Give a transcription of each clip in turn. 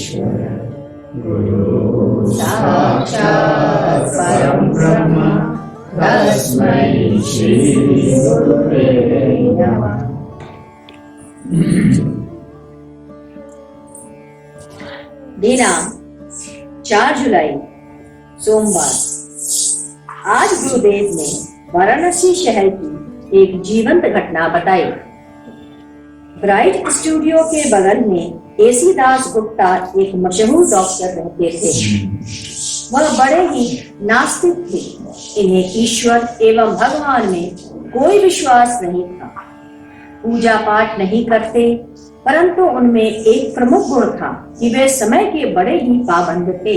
गुरु साक्षात् परं ब्रह्म तस्मै श्री गुरुवे नमः। दिनांक 4 जुलाई सोमवार। आज गुरुदेव ने वाराणसी शहर की एक जीवंत घटना बताई। ब्राइट स्टूडियो के बगल में एसी दास गुप्ता एक मशहूर डॉक्टर रहते थे। वह बड़े ही नास्तिक थे। इन्हें ईश्वर एवं भगवान में कोई विश्वास नहीं था। पूजा पाठ नहीं करते, परंतु उनमें एक प्रमुख गुण था कि वे समय के बड़े ही पाबंद थे।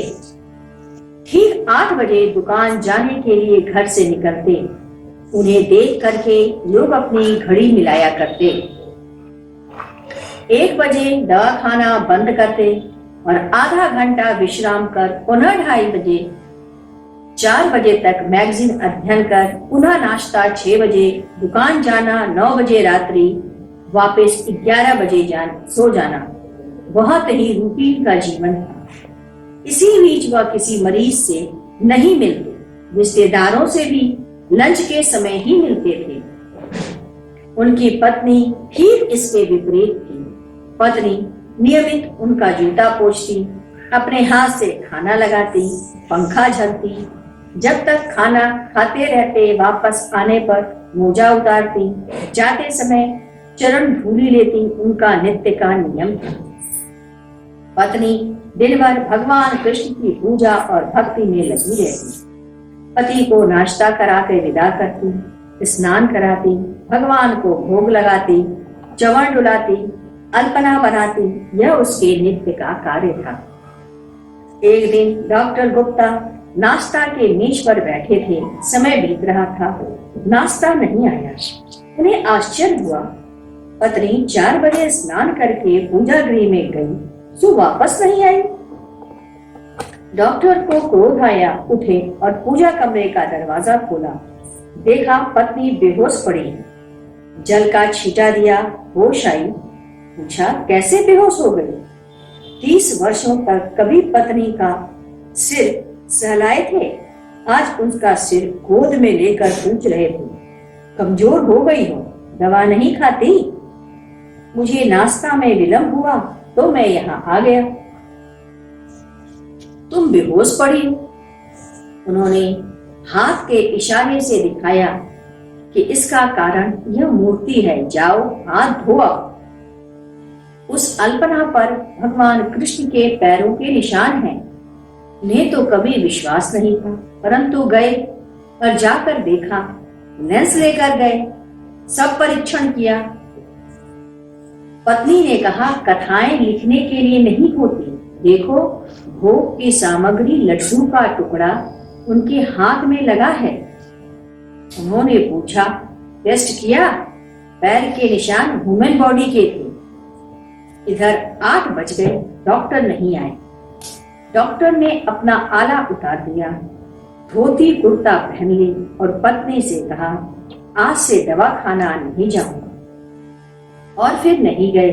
ठीक 8 बजे दुकान जाने के लिए घर से निकलते। उन्हें देख करके लोग अपनी घड़ी मिलाया करते। 1 बजे दवाखाना बंद करते और आधा घंटा विश्राम कर पुनः 2:30 बजे 4 बजे तक मैगजीन अध्ययन कर पुनः नाश्ता 6 बजे, दुकान जाना 9 बजे रात्रि, वापस 11 बजे सो जाना। बहुत ही रूटीन का जीवन था। इसी बीच वह किसी मरीज से नहीं मिलते, रिश्तेदारों से भी लंच के समय ही मिलते थे। उनकी पत्नी ठीक इसके विपरीत थी। पत्नी नियमित उनका जूता पोंछती, अपने हाथ से खाना लगाती, पंखा झलती, जब तक खाना खाते रहते वापस आने पर मोजा उतारती, जाते समय चरण धूली लेती। उनका नित्य का नियम था। पत्नी दिन भर भगवान कृष्ण की पूजा और भक्ति में लगी रहती। पति को नाश्ता करा के विदा करती, स्नान कराती, भगवान को भोग लगाती, चवण डुलाती, अल्पना बनाती। यह उसके नित्य का कार्य था। एक दिन डॉक्टर गुप्ता नाश्ता के मेज पर बैठे थे। समय बीत रहा था, नाश्ता नहीं आया। उन्हें आश्चर्य हुआ। पत्नी 4 बजे स्नान करके पूजा गृह में गई, सो वापस नहीं आई। डॉक्टर को क्रोध आया, उठे और पूजा कमरे का दरवाजा खोला। देखा पत्नी बेहोश पड़ी। जल का छींटा दिया, होश आई। पूछा कैसे बेहोश हो गई। 30 वर्षों तक कभी पत्नी का सिर सहलाए थे, आज उसका सिर गोद में लेकर पूछ रहे थे। कमजोर हो गई हो, दवा नहीं खाती। मुझे नाश्ता में विलंब हुआ तो मैं यहाँ आ गया। तुम बेहोश पड़ी। उन्होंने हाथ के इशारे से दिखाया कि इसका कारण यह मूर्ति है, जाओ हाथ धो आओ। उस अल्पना पर भगवान कृष्ण के पैरों के निशान हैं। उन्हें तो कभी विश्वास नहीं था, परंतु गए और जाकर देखा। लेंस लेकर गए, सब परीक्षण किया। पत्नी ने कहा कथाएं लिखने के लिए नहीं होती। देखो भोग की सामग्री लड्डू का टुकड़ा उनके हाथ में लगा है। उन्होंने पूछा टेस्ट किया, पैर के निशान ह्यूमन बॉडी के थे। इधर 8 बज गए, डॉक्टर नहीं आए। डॉक्टर ने अपना आला उतार दिया, धोती कुर्ता पहन ली और पत्नी से कहा आज से दवा खाना नहीं जाऊंगा। और फिर नहीं गए।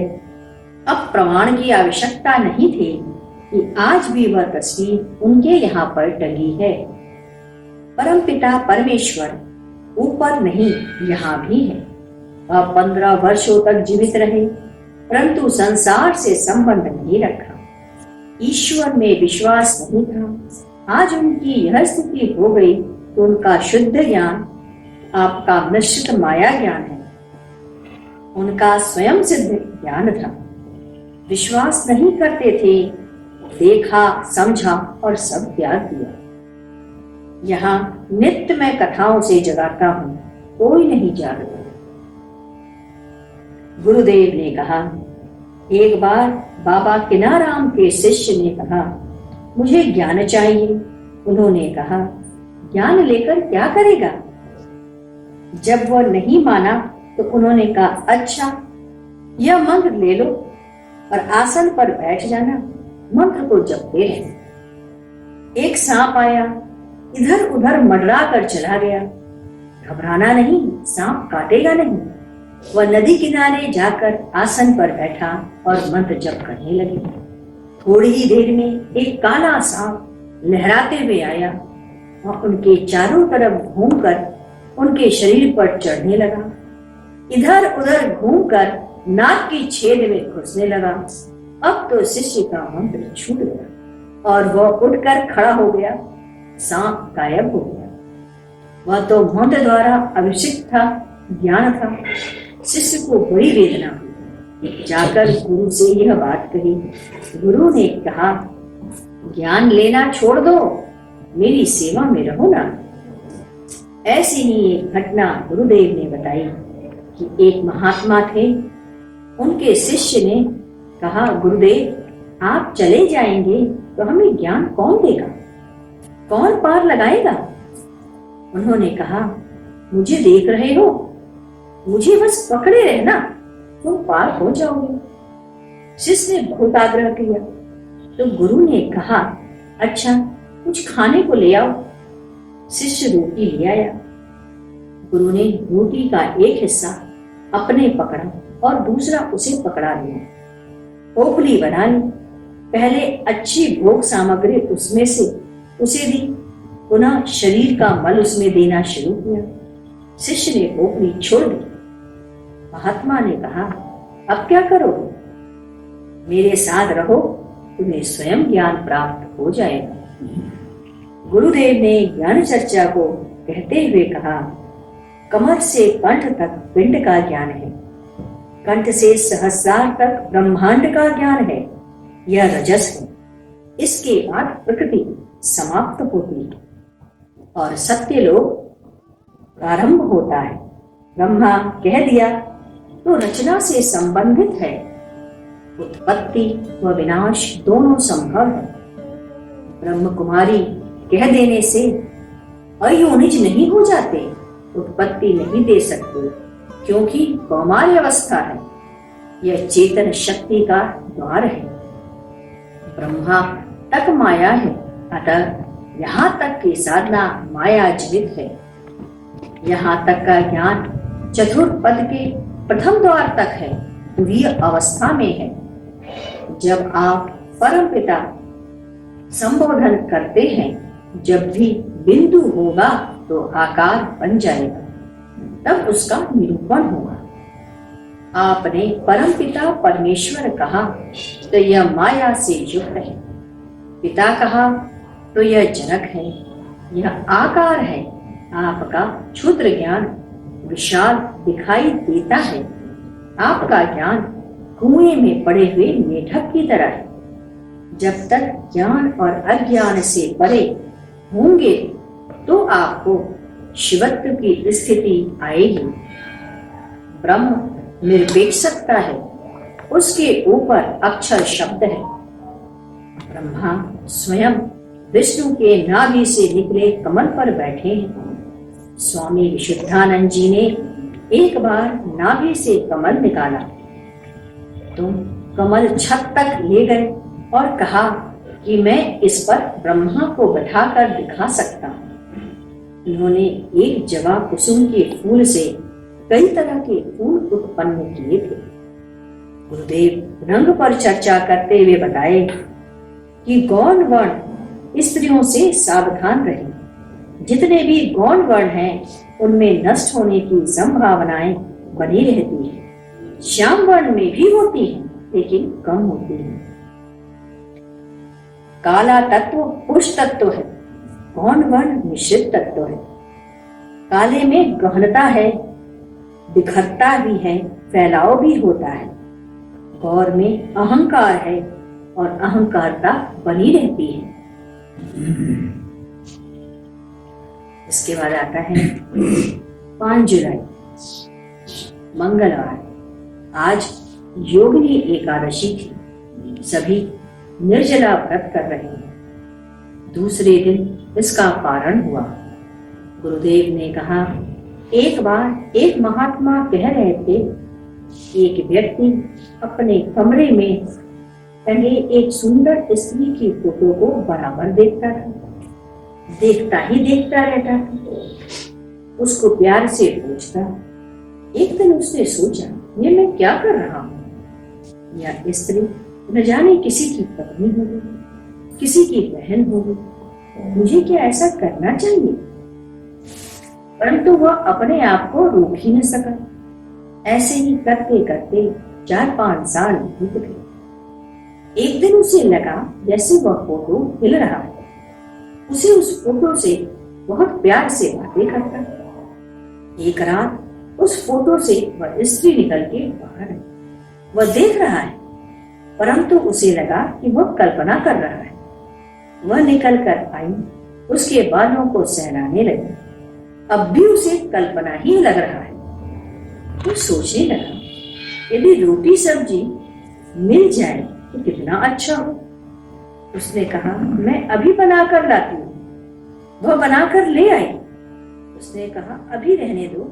अब प्रमाण की आवश्यकता नहीं थी कि आज भी वह तस्वीर उनके यहाँ पर टंगी है। परमपिता परमेश्वर ऊपर नहीं यहाँ भी है। वह 15 वर्षों तक जीवित रहे, परंतु संसार से संबंध नहीं रखा। ईश्वर में विश्वास नहीं था। आज उनकी यह स्थिति हो गई तो उनका शुद्ध ज्ञान आपका मिश्रित माया ज्ञान है। उनका स्वयं सिद्ध ज्ञान था। विश्वास नहीं करते थे, देखा समझा और सब त्याग दिया। यहाँ नित्य मैं कथाओं से जगाता हूँ, कोई नहीं जागता। गुरुदेव ने कहा एक बार बाबा किनाराम के शिष्य ने कहा मुझे ज्ञान चाहिए। उन्होंने कहा ज्ञान लेकर क्या करेगा। जब वह नहीं माना तो उन्होंने कहा अच्छा यह मंत्र ले लो और आसन पर बैठ जाना, मंत्र को जपते रहना। एक सांप आया, इधर उधर मंडरा कर चला गया। घबराना नहीं, सांप काटेगा नहीं। वह नदी किनारे जाकर आसन पर बैठा और मंत्र जप करने लगे। थोड़ी ही देर में एक काला सांप लहराते हुए आया और उनके चारों तरफ घूमकर उनके शरीर पर चढ़ने लगा। इधर उधर घूमकर नाक की छेद में घुसने लगा। अब तो शिष्य का मंत्र छूट गया और वह उठकर खड़ा हो गया। सांप गायब हो गया। वह तो मंत्र द्वारा अभिषेक था, ज्ञान था। शिष्य को बड़ी वेदना हुई। जाकर गुरु से यह बात कही। गुरु ने कहा, ज्ञान लेना छोड़ दो, मेरी सेवा में रहो ना। ऐसी ही एक घटना गुरुदेव ने बताई कि एक महात्मा थे। उनके शिष्य ने कहा, गुरुदेव आप चले जाएंगे तो हमें ज्ञान कौन देगा, कौन पार लगाएगा? उन्होंने कहा, मुझे देख रहे हो, मुझे बस पकड़े रहना, तुम पार हो जाओगे। शिष्य ने बहुत आग्रह किया तो गुरु ने कहा, अच्छा कुछ खाने को ले आओ। शिष्य रोटी ले आया। गुरु ने रोटी का एक हिस्सा अपने पकड़ा और दूसरा उसे पकड़ा लिया। ओखली बना ली। पहले अच्छी भोग सामग्री उसमें से उसे दी, पुनः शरीर का मल उसमें देना शुरू किया। शिष्य ने ओखली छोड़ दी। महात्मा ने कहा, अब क्या करोगे? मेरे साथ रहो, तुम्हें स्वयं ज्ञान प्राप्त हो जाएगा। गुरुदेव ने ज्ञान चर्चा को कहते हुए कहा, कमर से कंठ तक पिंड का ज्ञान है, कंठ से सहस्रार तक ब्रह्मांड का ज्ञान है, यह रजस है। इसके बाद प्रकृति समाप्त होती है और सत्यलोक प्रारंभ होता है। ब्रह्मा कह दिया तो रचना से संबंधित है। उत्पत्ति व विनाश दोनों संभव है। ब्रह्म कुमारी कह देने से अयोनिज नहीं हो जाते, उत्पत्ति नहीं दे सकते, क्योंकि कौमार्य अवस्था है। यह चेतन शक्ति का द्वार है। ब्रह्मा तक माया है, अतः यहाँ तक की साधना माया जनित है। यहाँ तक का ज्ञान चतुर्पद के प्रथम द्वार तक है, तुरीय अवस्था में है। जब आप परमपिता संबोधन करते हैं, जब भी बिंदु होगा तो आकार बन जाएगा, तब उसका निरूपण होगा। आपने परमपिता परमेश्वर कहा तो यह माया से युक्त है। पिता कहा तो यह जनक है, यह आकार है। आपका क्षुद्र ज्ञान विशाल दिखाई देता है। आपका ज्ञान कुएं में पड़े हुए मेढक की तरह है। जब तक ज्ञान और अज्ञान से परे होंगे तो आपको शिवत्व की स्थिति आएगी। ब्रह्म निरपेक्षता है, उसके ऊपर अक्षर शब्द है। ब्रह्मा स्वयं विष्णु के नाभि से निकले कमल पर बैठे हैं। स्वामी विशुद्धानंद जी ने एक बार नाभि से कमल निकाला तो कमल छत तक ले गए और कहा कि मैं इस पर ब्रह्मा को बैठाकर दिखा सकता हूँ। उन्होंने एक जवा कुसुम के फूल से कई तरह के फूल उत्पन्न किए थे। गुरुदेव रंग पर चर्चा करते हुए बताए कि गौण वर्ण स्त्रियों से सावधान रहें। जितने भी गौण वर्ण हैं, उनमें नष्ट होने की संभावनाएं बनी रहती है। श्याम वर्ण में भी होती हैं, लेकिन कम होती हैं। काला तत्व पुरुष तत्व है, गौण वर्ण मिश्रित तत्व है। काले में गहनता है, बिखरता भी है, फैलाव भी होता है। गौर में अहंकार है और अहंकारता बनी रहती है। इसके बाद आता है 5 जुलाई मंगलवार। आज योगिनी एकादशी थी। सभी निर्जला व्रत कर रहे हैं। दूसरे दिन इसका पारण हुआ। गुरुदेव ने कहा, एक बार एक महात्मा कह रहे थे, एक व्यक्ति अपने कमरे में टंगे एक सुंदर स्त्री की फोटो को बराबर देखता था, देखता ही देखता रहता था। उसको प्यार से पूछता। एक दिन उसने सोचा, ये मैं क्या कर रहा हूँ? यह स्त्री न जाने किसी की पत्नी होगी, किसी की बहन होगी। मुझे क्या ऐसा करना चाहिए? परंतु वह अपने आप को रोक ही न सका। ऐसे ही करते करते 4-5 साल बीत गए। एक दिन उसे लगा जैसे वह फोटो हिल रहा है। उसे उस फोटो से बहुत प्यार से बातें करता। एक रात उस फोटो से वह स्त्री निकल के बाहर आई। वह देख रहा है, परंतु उसे लगा कि वह कल्पना कर रहा है। वह निकल कर आई, उसके बालों को सहलाने लगी। अब भी उसे कल्पना ही लग रहा है। वो सोचने लगा, यदि रोटी सब्जी मिल जाए तो कितना अच्छा हो। उसने कहा, मैं अभी बनाकर लाती हूँ। वह बनाकर ले आई। उसने कहा, अभी रहने दो,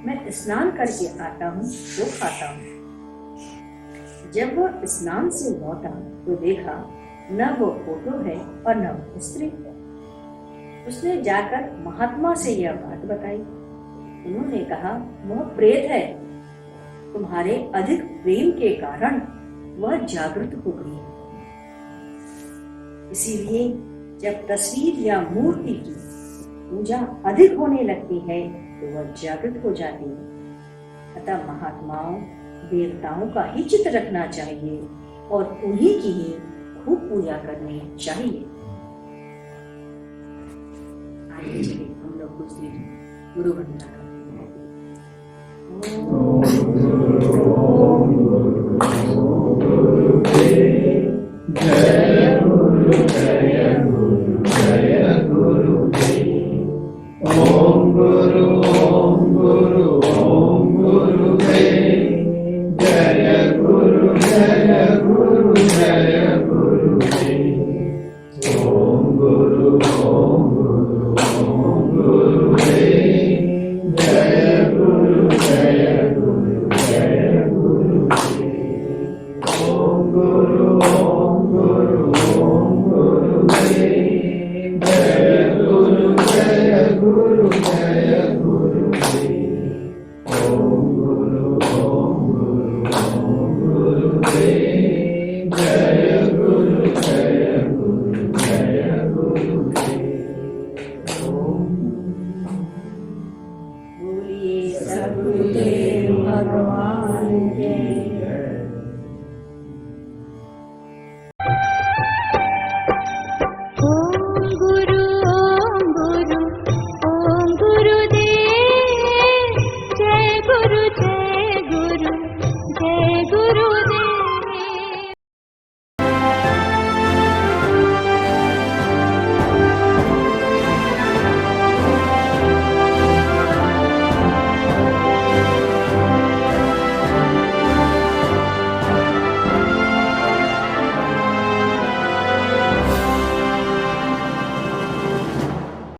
मैं स्नान करके आता हूँ तो खाता हूँ। जब वह स्नान से लौटा तो देखा न वो फोटो है और न वो स्त्री। उसने जाकर महात्मा से यह बात बताई। उन्होंने कहा, वह प्रेत है। तुम्हारे अधिक प्रेम के कारण वह जागृत हो गई है। इसीलिए जब तस्वीर या मूर्ति की पूजा अधिक होने लगती है तो वह जागृत हो जाती है। अतः महात्माओं देवताओं का ही चित्र रखना चाहिए और उन्हीं की ही खूब पूजा करनी चाहिए। आइए चलिए हम लोग कुछ देर गुरु वंदना करते हैं।